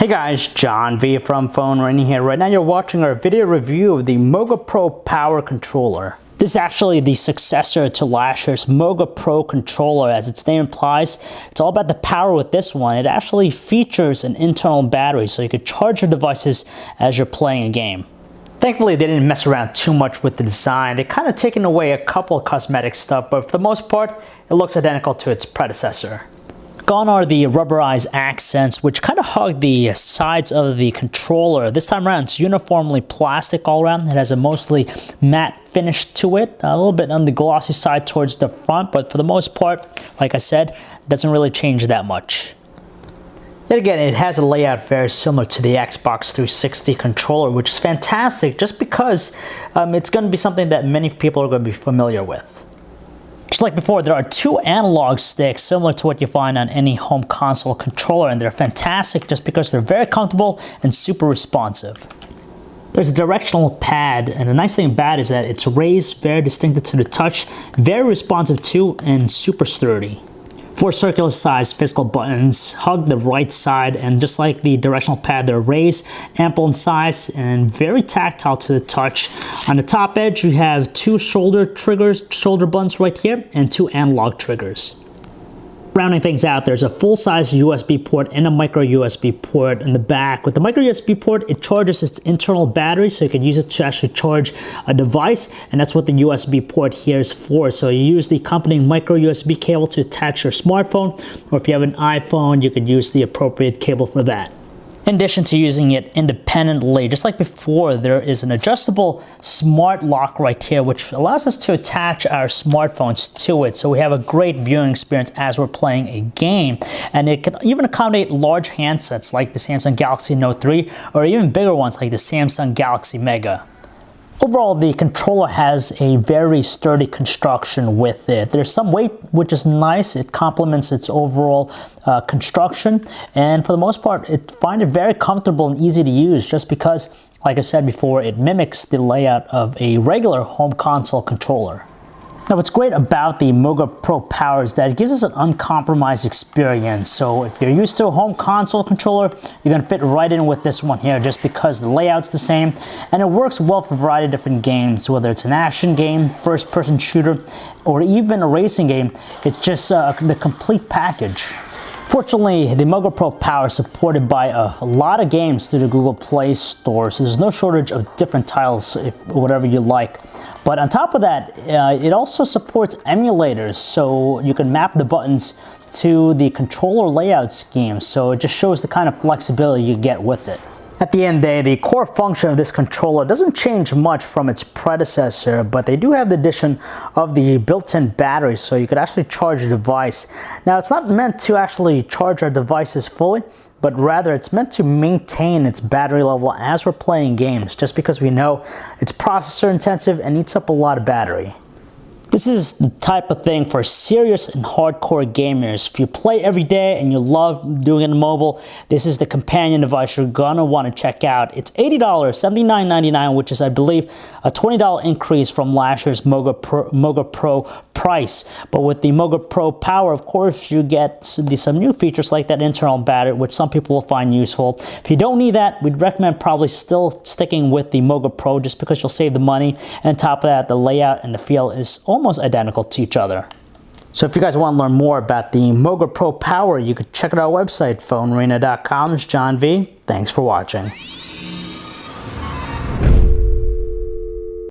Hey guys, John V from Phone Arena here. Right now you're watching our video review of the Moga Pro Power Controller. This is actually the successor to last year's Moga Pro controller. As its name implies, it's all about the power with this one. It actually features an internal battery so you could charge your devices as you're playing a game. Thankfully, they didn't mess around too much with the design. They kind of taken away a couple of cosmetic stuff, but for the most part, it looks identical to its predecessor. Gone are the rubberized accents, which kind of hug the sides of the controller. This time around, it's uniformly plastic all around. It has a mostly matte finish to it, a little bit on the glossy side towards the front, but for the most part, like I said, it doesn't really change that much. Yet again, it has a layout very similar to the Xbox 360 controller, which is fantastic just because it's going to be something that many people are going to be familiar with. Just like before, there are two analog sticks similar to what you find on any home console controller, and they're fantastic just because they're very comfortable and super responsive. There's a directional pad, and the nice thing about it is that it's raised, very distinctive to the touch, very responsive too, and super sturdy. 4 circular-sized physical buttons hug the right side, and just like the directional pad, they're raised, ample in size, and very tactile to the touch. On the top edge, you have 2 shoulder buttons right here, and 2 analog triggers. Rounding things out, there's a full-size USB port and a micro USB port in the back. With the micro USB port, it charges its internal battery, so you can use it to actually charge a device, and that's what the USB port here is for. So you use the accompanying micro USB cable to attach your smartphone, or if you have an iPhone, you could use the appropriate cable for that. In addition to using it independently, just like before, there is an adjustable smart lock right here, which allows us to attach our smartphones to it. So we have a great viewing experience as we're playing a game. And it can even accommodate large handsets like the Samsung Galaxy Note 3, or even bigger ones like the Samsung Galaxy Mega. Overall, the controller has a very sturdy construction with it. There's some weight, which is nice. It complements its overall construction. And for the most part, I find it very comfortable and easy to use just because, like I've said before, it mimics the layout of a regular home console controller. Now, what's great about the Moga Pro Power is that it gives us an uncompromised experience. So if you're used to a home console controller, you're going to fit right in with this one here just because the layout's the same, and it works well for a variety of different games, whether it's an action game, first-person shooter, or even a racing game. It's just the complete package. Fortunately, the Moga Pro Power is supported by a lot of games through the Google Play Store, so there's no shortage of different titles, whatever you like. But on top of that, it also supports emulators, so you can map the buttons to the controller layout scheme, so it just shows the kind of flexibility you get with it. At the end of the day, the core function of this controller doesn't change much from its predecessor, but they do have the addition of the built-in battery, so you could actually charge your device. Now, it's not meant to actually charge our devices fully, but rather it's meant to maintain its battery level as we're playing games, just because we know it's processor intensive and eats up a lot of battery. This is the type of thing for serious and hardcore gamers. If you play every day and you love doing it in mobile, this is the companion device you're gonna want to check out. It's $80, $79.99, which is, I believe, a $20 increase from last year's Moga Pro price. But with the Moga Pro Power, of course, you get some new features like that internal battery, which some people will find useful. If you don't need that, we'd recommend probably still sticking with the Moga Pro just because you'll save the money. And on top of that, the layout and the feel is almost identical to each other. So if you guys want to learn more about the Moga Pro Power, you could check out our website, phonearena.com. It's John V. Thanks for watching.